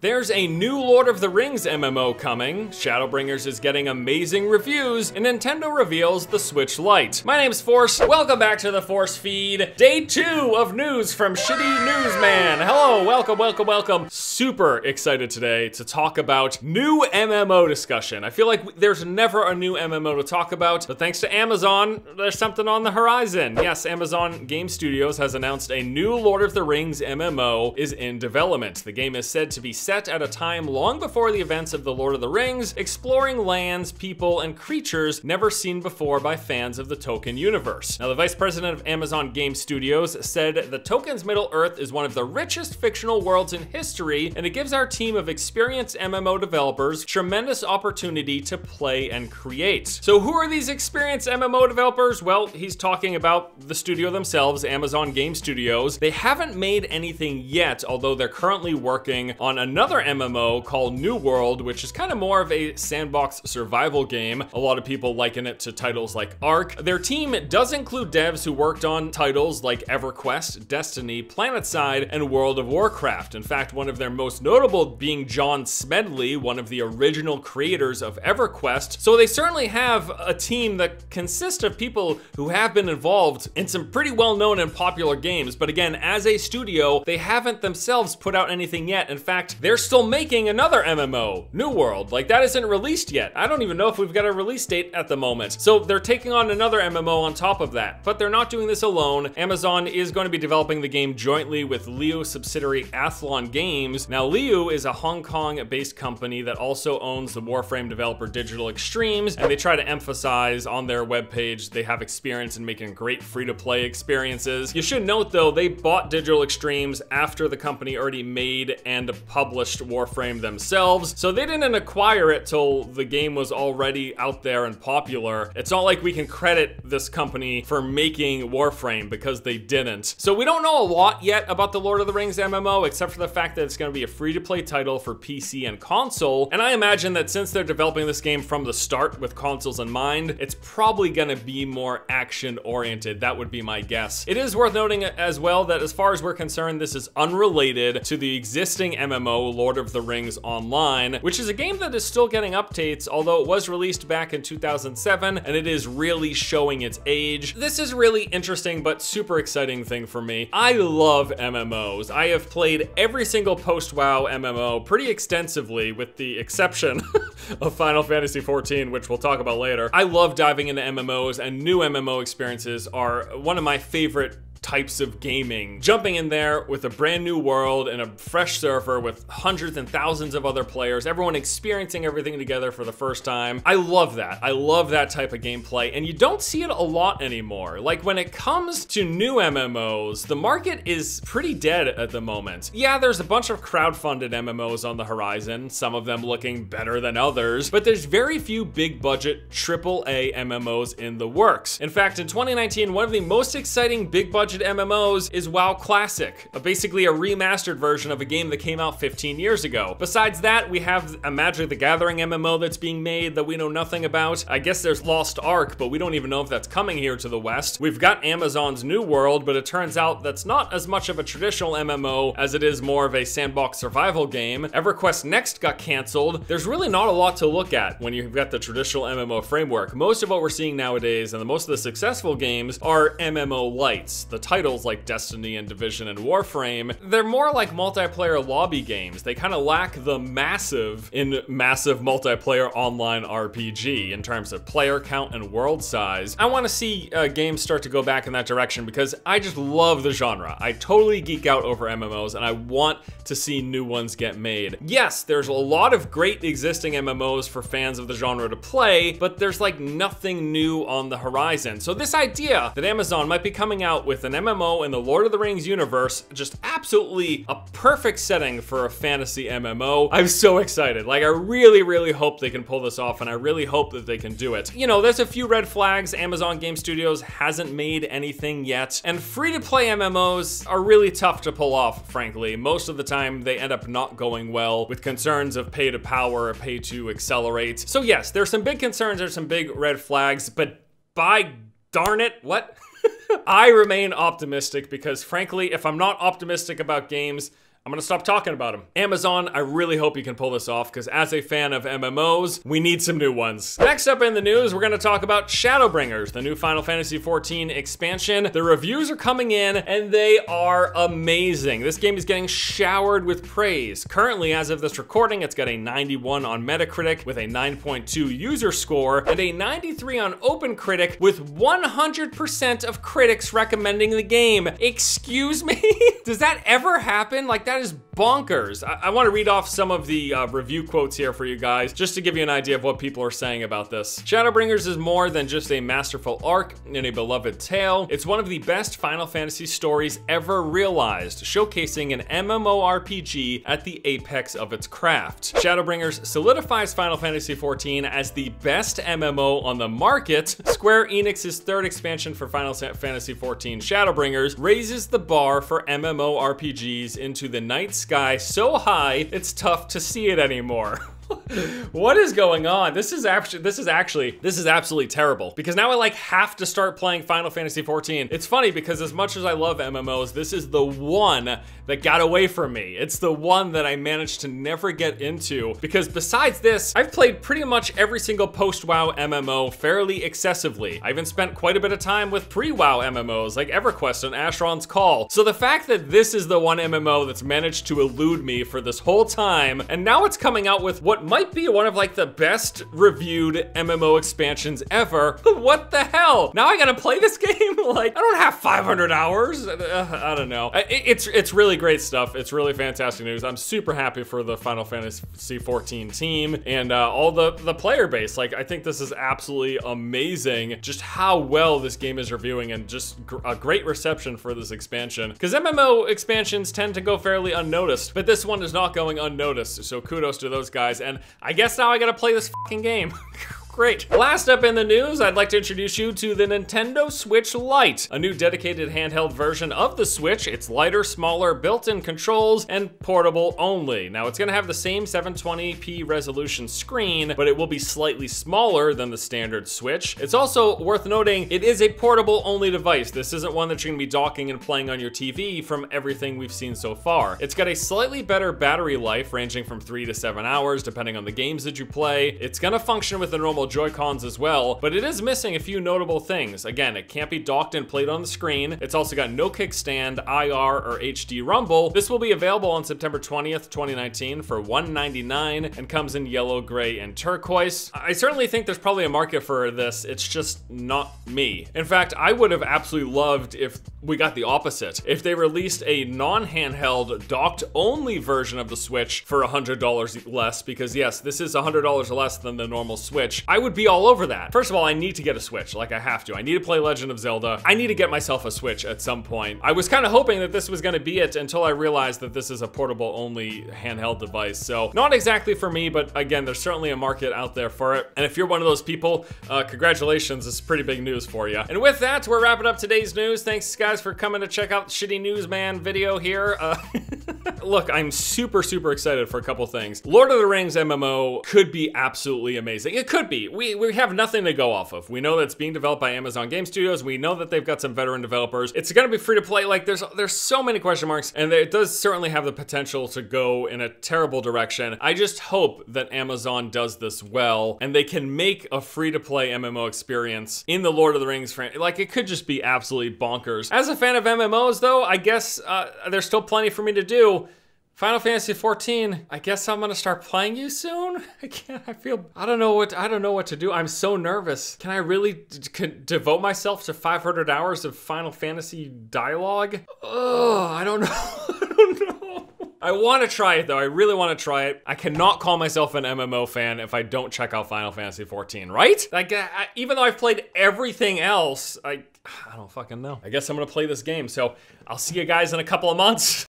There's a new Lord of the Rings MMO coming, Shadowbringers is getting amazing reviews, and Nintendo reveals the Switch Lite. My name's Force, welcome back to the Force feed. Day 2 of news from Shitty Newsman. Hello, welcome. Super excited today to talk about new MMO discussion. I feel like there's never a new MMO to talk about, but thanks to Amazon, there's something on the horizon. Yes, Amazon Game Studios has announced a new Lord of the Rings MMO is in development. The game is said to be set at a time long before the events of The Lord of the Rings, exploring lands, people, and creatures never seen before by fans of the Tolkien universe. Now, the vice president of Amazon Game Studios said the Tolkien's Middle-earth is one of the richest fictional worlds in history, and it gives our team of experienced MMO developers tremendous opportunity to play and create. So who are these experienced MMO developers? Well, he's talking about the studio themselves, Amazon Game Studios. They haven't made anything yet, although they're currently working on another MMO called New World, which is kind of more of a sandbox survival game. A lot of people liken it to titles like Ark. Their team does include devs who worked on titles like EverQuest, Destiny, PlanetSide, and World of Warcraft. In fact, one of their most notable being John Smedley, one of the original creators of EverQuest. So they certainly have a team that consists of people who have been involved in some pretty well-known and popular games. But again, as a studio, they haven't themselves put out anything yet. In fact, they're still making another MMO, New World. Like, that isn't released yet. I don't even know if we've got a release date at the moment. So they're taking on another MMO on top of that, but they're not doing this alone. Amazon is going to be developing the game jointly with Liu subsidiary Athlon Games. Now, Liu is a Hong Kong-based company that also owns the Warframe developer Digital Extremes, and they try to emphasize on their webpage they have experience in making great free-to-play experiences. You should note, though, they bought Digital Extremes after the company already made and published Warframe themselves, so they didn't acquire it till the game was already out there and popular. It's not like we can credit this company for making Warframe, because they didn't. So we don't know a lot yet about the Lord of the Rings MMO, except for the fact that it's going to be a free-to-play title for PC and console, and I imagine that since they're developing this game from the start with consoles in mind, it's probably going to be more action-oriented. That would be my guess. It is worth noting as well that as far as we're concerned, this is unrelated to the existing MMO Lord of the Rings Online, which is a game that is still getting updates, although it was released back in 2007, and it is really showing its age. This is really interesting, but super exciting thing for me. I love MMOs. I have played every single post-WoW MMO pretty extensively, with the exception of Final Fantasy XIV, which we'll talk about later. I love diving into MMOs, and new MMO experiences are one of my favorite types of gaming. Jumping in there with a brand new world and a fresh server with hundreds and thousands of other players, everyone experiencing everything together for the first time. I love that. I love that type of gameplay, and you don't see it a lot anymore. Like, when it comes to new MMOs, the market is pretty dead at the moment. Yeah, there's a bunch of crowdfunded MMOs on the horizon, some of them looking better than others, but there's very few big budget AAA MMOs in the works. In fact, in 2019, one of the most exciting big budget MMOs is WoW Classic, basically a remastered version of a game that came out 15 years ago. Besides that, we have a Magic the Gathering MMO that's being made that we know nothing about. I guess there's Lost Ark, but we don't even know if that's coming here to the West. We've got Amazon's New World, but it turns out that's not as much of a traditional MMO as it is more of a sandbox survival game. EverQuest Next got canceled. There's really not a lot to look at when you've got the traditional MMO framework. Most of what we're seeing nowadays, and the most of the successful games, are MMO lights. The titles like Destiny and Division and Warframe, they're more like multiplayer lobby games. They kind of lack the massive multiplayer online RPG in terms of player count and world size. I want to see games start to go back in that direction, because I just love the genre. I totally geek out over MMOs, and I want to see new ones get made. Yes, there's a lot of great existing MMOs for fans of the genre to play, but there's like nothing new on the horizon. So this idea that Amazon might be coming out with an MMO in the Lord of the Rings universe, just absolutely a perfect setting for a fantasy MMO. I'm so excited. Like, I really hope they can pull this off, and I really hope that they can do it. You know, there's a few red flags. Amazon Game Studios hasn't made anything yet, and free-to-play MMOs are really tough to pull off, frankly. Most of the time, they end up not going well, with concerns of pay to power or pay to accelerate. So yes, there's some big concerns, there's some big red flags, but by darn it, what? I remain optimistic, because frankly, if I'm not optimistic about games, I'm gonna stop talking about them. Amazon, I really hope you can pull this off, because as a fan of MMOs, we need some new ones. Next up in the news, we're gonna talk about Shadowbringers, the new Final Fantasy XIV expansion. The reviews are coming in, and they are amazing. This game is getting showered with praise. Currently, as of this recording, it's got a 91 on Metacritic with a 9.2 user score, and a 93 on OpenCritic with 100% of critics recommending the game. Excuse me? Does that ever happen? Like, that is bonkers. I want to read off some of the review quotes here for you guys, just to give you an idea of what people are saying about this. Shadowbringers is more than just a masterful arc in a beloved tale. It's one of the best Final Fantasy stories ever realized, showcasing an MMORPG at the apex of its craft. Shadowbringers solidifies Final Fantasy XIV as the best MMO on the market. Square Enix's third expansion for Final Fantasy XIV, Shadowbringers, raises the bar for MMORPGs into the night sky so high it's tough to see it anymore. What is going on? This is absolutely terrible, because now I like have to start playing Final Fantasy XIV. It's funny because as much as I love MMOs, this is the one that got away from me. It's the one that I managed to never get into, because besides this, I've played pretty much every single post-WoW MMO fairly excessively. I even spent quite a bit of time with pre-WoW MMOs like EverQuest and Asheron's Call. So the fact that this is the one MMO that's managed to elude me for this whole time, and now it's coming out with what might be one of like the best reviewed MMO expansions ever. What the hell? Now I gotta play this game? Like, I don't have 500 hours. I don't know. It's really great stuff. It's really fantastic news. I'm super happy for the Final Fantasy XIV team and all the player base. Like, I think this is absolutely amazing just how well this game is reviewing, and just a great reception for this expansion. Because MMO expansions tend to go fairly unnoticed, but this one is not going unnoticed. So kudos to those guys. And I guess now I gotta play this fucking game. Great. Last up in the news, I'd like to introduce you to the Nintendo Switch Lite, a new dedicated handheld version of the Switch. It's lighter, smaller, built-in controls, and portable only. Now, it's gonna have the same 720p resolution screen, but it will be slightly smaller than the standard Switch. It's also worth noting, it is a portable only device. This isn't one that you're gonna be docking and playing on your TV from everything we've seen so far. It's got a slightly better battery life, ranging from 3 to 7 hours, depending on the games that you play. It's gonna function with the normal Joy-Cons as well, but it is missing a few notable things. Again, it can't be docked and played on the screen. It's also got no kickstand, IR, or HD rumble. This will be available on September 20th, 2019 for $199 and comes in yellow, gray, and turquoise. I certainly think there's probably a market for this. It's just not me. In fact, I would have absolutely loved if we got the opposite. If they released a non-handheld, docked-only version of the Switch for $100 less, because yes, this is $100 less than the normal Switch. I would be all over that. First of all, I need to get a Switch, like I have to. I need to play Legend of Zelda. I need to get myself a Switch at some point. I was kind of hoping that this was gonna be it until I realized that this is a portable only handheld device. So not exactly for me, but again, there's certainly a market out there for it. And if you're one of those people, congratulations, this is pretty big news for you. And with that, we're wrapping up today's news. Thanks guys for coming to check out the Shitty Newsman video here. Look, I'm super excited for a couple things. Lord of the Rings MMO could be absolutely amazing. It could be. We have nothing to go off of. We know that it's being developed by Amazon Game Studios. We know that they've got some veteran developers. It's gonna be free to play. Like, there's so many question marks, and it does certainly have the potential to go in a terrible direction. I just hope that Amazon does this well, and they can make a free to play MMO experience in the Lord of the Rings franchise. Like, it could just be absolutely bonkers. As a fan of MMOs though, I guess there's still plenty for me to do. Final Fantasy XIV, I guess I'm gonna start playing you soon? I don't know what to do. I'm so nervous. Can I really devote myself to 500 hours of Final Fantasy dialogue? Oh, I don't know. I don't know. I want to try it though. I really want to try it. I cannot call myself an MMO fan if I don't check out Final Fantasy XIV, right? Like, even though I've played everything else, I don't fucking know. I guess I'm gonna play this game. So I'll see you guys in a couple of months.